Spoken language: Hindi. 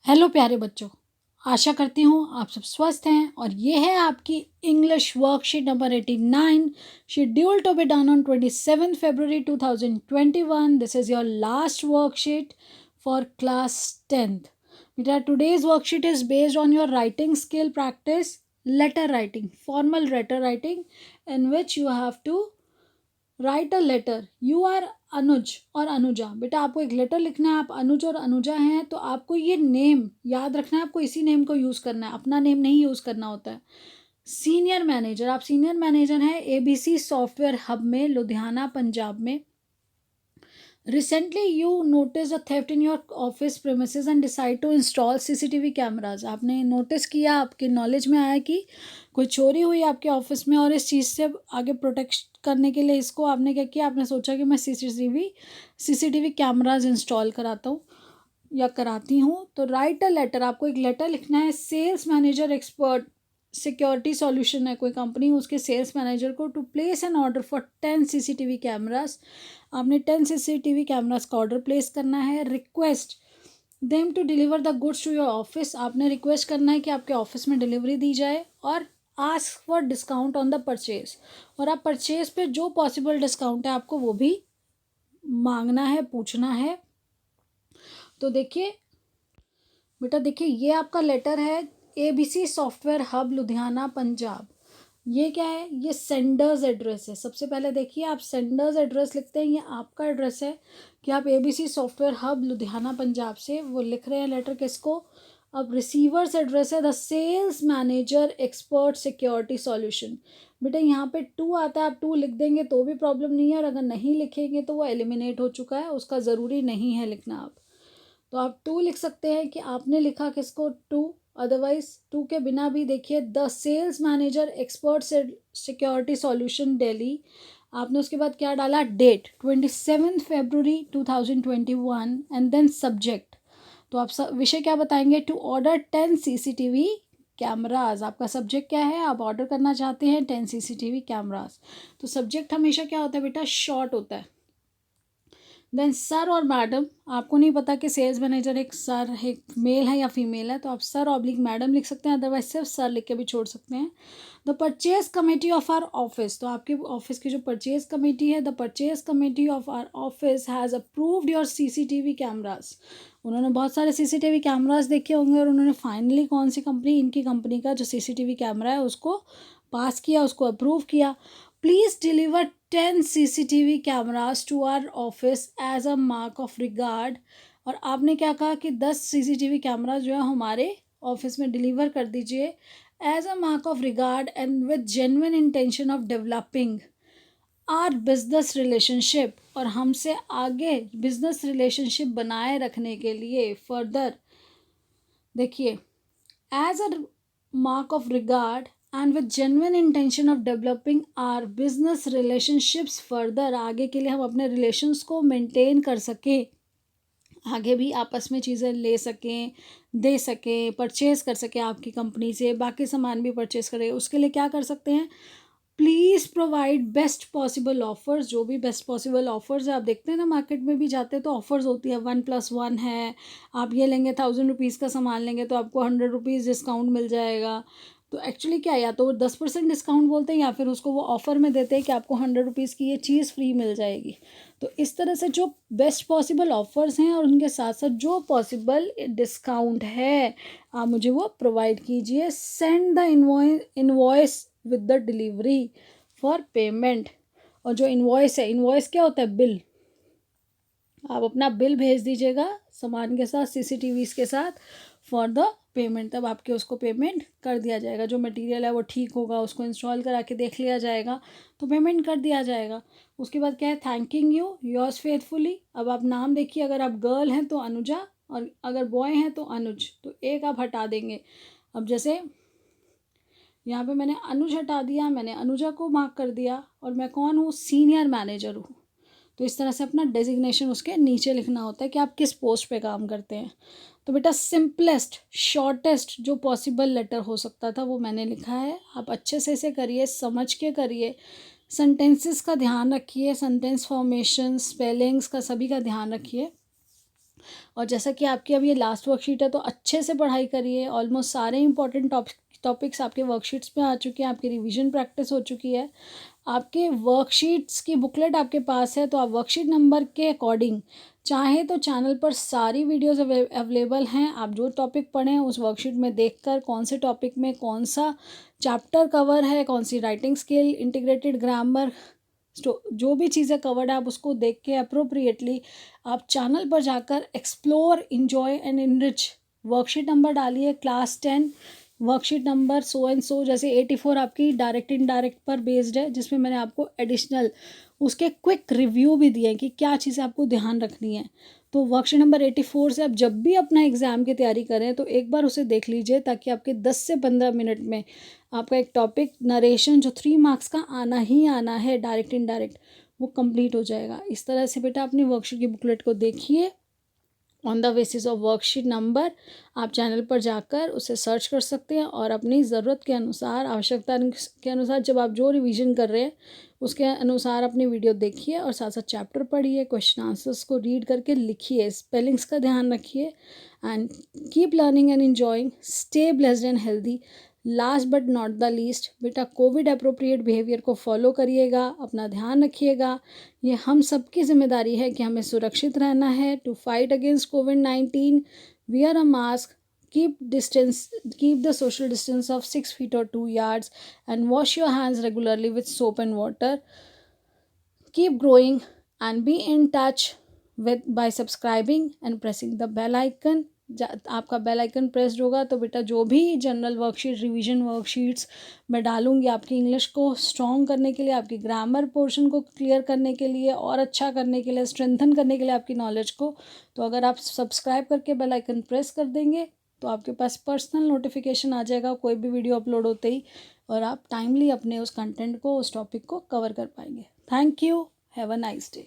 हेलो प्यारे बच्चों, आशा करती हूँ आप सब स्वस्थ हैं और ये है आपकी English worksheet number 89 schedule to be done on 27 February 2021. This is your last worksheet for class 10th. बेटा today's worksheet is based on your writing skill practice, letter writing, formal letter writing, in which you have to write a letter. You are Anuj or Anuja. बेटा आपको एक लेटर लिखना है. आप अनुज और अनुजा हैं तो आपको ये नेम याद रखना है. आपको इसी नेम को यूज़ करना है, अपना नेम नहीं यूज़ करना होता है. सीनियर मैनेजर, आप सीनियर मैनेजर हैं ABC सॉफ्टवेयर हब में, लुधियाना पंजाब में. Recently, you noticed a theft in your office premises and decide to install CCTV cameras. आपने नोटिस किया, आपके नॉलेज में आया कि कोई चोरी हुई आपके ऑफिस में और इस चीज़ से आगे प्रोटेक्ट करने के लिए इसको आपने क्या किया, आपने सोचा कि मैं CCTV कैमराज इंस्टॉल कराता हूँ या कराती हूँ. तो राइट अ लेटर, आपको एक लेटर लिखना है. Sales manager expert security solution है कोई कंपनी, उसके सेल्स मैनेजर को to place an order for 10 CCTV cameras. आपने 10 CCTV कैमरास का ऑर्डर प्लेस करना है. Request them to deliver the goods to your office. आपने रिक्वेस्ट करना है कि आपके ऑफिस में डिलीवरी दी जाए. और ask for discount on the purchase, और आप परचेज पे जो पॉसिबल डिस्काउंट है आपको वो भी मांगना है, पूछना है. तो देखिए बेटा, देखिए ये आपका लेटर है ABC software hub Ludhiana Punjab. ये क्या है, ये सेंडर्स एड्रेस है. सबसे पहले देखिए आप सेंडर्स एड्रेस लिखते हैं, ये आपका एड्रेस है कि आप ABC software hub Ludhiana Punjab से वो लिख रहे हैं लेटर किसको. अब रिसीवर्स एड्रेस है the sales manager expert security solution. बेटा यहाँ पे 2 आता है, आप 2 लिख देंगे तो भी प्रॉब्लम नहीं है, और अगर नहीं लिखेंगे तो वो एलिमिनेट हो चुका है, उसका ज़रूरी नहीं है लिखना. आप तो आप 2 लिख सकते हैं कि आपने लिखा किसको 2. अदरवाइज 2 के बिना भी देखिए the sales manager expert security solution Delhi. आपने उसके बाद क्या डाला, date 27 February 2021 and then subject. तो आप विषय क्या बताएंगे, टू ऑर्डर 10 CCTV कैमराज. आपका सब्जेक्ट क्या है, आप ऑर्डर करना चाहते हैं 10 CCTV कैमराज. तो सब्जेक्ट हमेशा क्या होता है बेटा, शॉर्ट होता है. देन सर और मैडम, आपको नहीं पता कि सेल्स मैनेजर एक सर एक मेल है या फीमेल है, तो आप सर ऑब्लिक मैडम लिख सकते हैं, अदरवाइज सिर्फ सर लिख के भी छोड़ सकते हैं. The purchase committee of our office, तो आपके ऑफिस की जो परचेज कमेटी है, the purchase committee of our office has approved your CCTV cameras. उन्होंने बहुत सारे CCTV कैमराज देखे होंगे और उन्होंने फाइनली कौन सी कंपनी, इनकी कंपनी का जो CCTV कैमरा है उसको पास किया, उसको अप्रूव किया. Please deliver 10 CCTV cameras to our office as a mark of regard. और आपने क्या कहा कि 10 CCTV कैमराज जो है हमारे ऑफिस में डिलीवर कर दीजिए as a mark of regard and with genuine intention of developing our business relationship. और हमसे आगे बिजनेस रिलेशनशिप बनाए रखने के लिए फर्दर देखिए as a mark of regard and with genuine intention of developing our business relationships further. आगे के लिए हम अपने रिलेशंस को मेंटेन कर सकें, आगे भी आपस में चीज़ें ले सकें, दे सकें, परचेज़ कर सकें आपकी कंपनी से, बाकी सामान भी परचेज़ करें. उसके लिए क्या कर सकते हैं, please provide best possible offers. जो भी बेस्ट पॉसिबल ऑफ़र्स है, आप देखते हैं ना मार्केट में भी जाते हैं तो ऑफ़र्स होती है, 1+1 है. आप ये लेंगे 1000 रुपीज़ का सामान लेंगे तो आपको 100 रुपीज़ डिस्काउंट मिल जाएगा. तो एक्चुअली क्या, या तो वो 10% डिस्काउंट बोलते हैं या फिर उसको वो ऑफ़र में देते हैं कि आपको 100 रुपीज़ की ये चीज़ फ्री मिल जाएगी. तो इस तरह से जो बेस्ट पॉसिबल ऑफ़र्स हैं और उनके साथ साथ जो पॉसिबल डिस्काउंट है आप मुझे वो प्रोवाइड कीजिए. Send the invoice with the delivery for payment. और जो इनवॉइस है, इनवॉइस क्या होता है, बिल. आप अपना बिल भेज दीजिएगा सामान के साथ, CCTVs के साथ फॉर द पेमेंट. तब आपके उसको पेमेंट कर दिया जाएगा. जो मटेरियल है वो ठीक होगा, उसको इंस्टॉल करा के देख लिया जाएगा तो पेमेंट कर दिया जाएगा. उसके बाद क्या है, थैंकिंग यू योर्स फेथफुली. अब आप नाम देखिए, अगर आप गर्ल हैं तो अनुजा और अगर बॉय हैं तो अनुज, तो एक आप हटा देंगे. अब जैसे यहाँ पे मैंने अनुज हटा दिया, मैंने अनुजा को मार्क कर दिया, और मैं कौन हूँ, सीनियर मैनेजर हूँ. तो इस तरह से अपना डेजिग्नेशन उसके नीचे लिखना होता है कि आप किस पोस्ट पे काम करते हैं. तो बेटा सिंपलेस्ट शॉर्टेस्ट जो पॉसिबल लेटर हो सकता था वो मैंने लिखा है. आप अच्छे से इसे करिए, समझ के करिए, सेंटेंसेस का ध्यान रखिए, सेंटेंस फॉर्मेशन, स्पेलिंग्स का सभी का ध्यान रखिए. और जैसा कि आपकी अब ये लास्ट वर्कशीट है, तो अच्छे से पढ़ाई करिए। ऑलमोस्ट सारे इंपॉर्टेंट टॉपिक्स आपके वर्कशीट्स में आ चुके हैं, आपकी रिवीजन प्रैक्टिस हो चुकी है। आपके वर्कशीट्स की बुकलेट आपके पास है, तो आप वर्कशीट नंबर के अकॉर्डिंग चाहे तो चैनल पर सारी वीडियोस अवेलेबल हैं। आप जो टॉपिक पढ़ें उस वर्कशीट में देखकर कौन से टॉपिक में कौन सा चैप्टर कवर है, कौन सी राइटिंग स्किल, इंटीग्रेटेड ग्रामर, जो भी चीज़ें कवर्ड है आप उसको देख के अप्रोप्रिएटली आप चैनल पर जाकर explore, enjoy and enrich. Worksheet number डालिए class 10, worksheet number so and so, जैसे 84 आपकी डायरेक्ट इनडायरेक्ट पर बेस्ड है, जिसमें मैंने आपको एडिशनल उसके क्विक रिव्यू भी दिए हैं कि क्या चीज़ें आपको ध्यान रखनी है। तो वर्कशीट नंबर 84 से आप जब भी अपना एग्ज़ाम की तैयारी करें तो एक बार उसे देख लीजिए, ताकि आपके 10 से 15 मिनट में आपका एक टॉपिक नरेशन जो 3 मार्क्स का आना ही आना है, डायरेक्ट इनडायरेक्ट, वो कंप्लीट हो जाएगा। इस तरह से बेटा अपनी वर्कशीट की बुकलेट को देखिए। On the basis of worksheet number आप चैनल पर जाकर उसे सर्च कर सकते हैं और अपनी ज़रूरत के अनुसार, आवश्यकता के अनुसार, जब आप जो रिवीजन कर रहे हैं उसके अनुसार अपनी वीडियो देखिए और साथ साथ चैप्टर पढ़िए, क्वेश्चन आंसर्स को रीड करके लिखिए, स्पेलिंग्स का ध्यान रखिए and keep learning and enjoying. Stay blessed and healthy. Last but not the least, बेटा कोविड अप्रोप्रिएट बिहेवियर को फॉलो करिएगा, अपना ध्यान रखिएगा। ये हम सबकी जिम्मेदारी है कि हमें सुरक्षित रहना है। टू फाइट अगेंस्ट कोविड-19, wear a mask, keep the social distance of 6 feet or 2 yards, and wash your hands regularly with soap and water. Keep growing and be in touch by subscribing and pressing the bell icon. आपका बेल आइकन प्रेस्ड होगा तो बेटा जो भी जनरल वर्कशीट, रिवीजन वर्कशीट्स मैं डालूंगी आपकी इंग्लिश को स्ट्रॉन्ग करने के लिए, आपकी ग्रामर पोर्शन को क्लियर करने के लिए और अच्छा करने के लिए, स्ट्रेंथन करने के लिए आपकी नॉलेज को, तो अगर आप सब्सक्राइब करके बेल आइकन प्रेस कर देंगे तो आपके पास पर्सनल नोटिफिकेशन आ जाएगा कोई भी वीडियो अपलोड होते ही, और आप टाइमली अपने उस कंटेंट को, उस टॉपिक को कवर कर पाएंगे। Thank you. Have a nice day.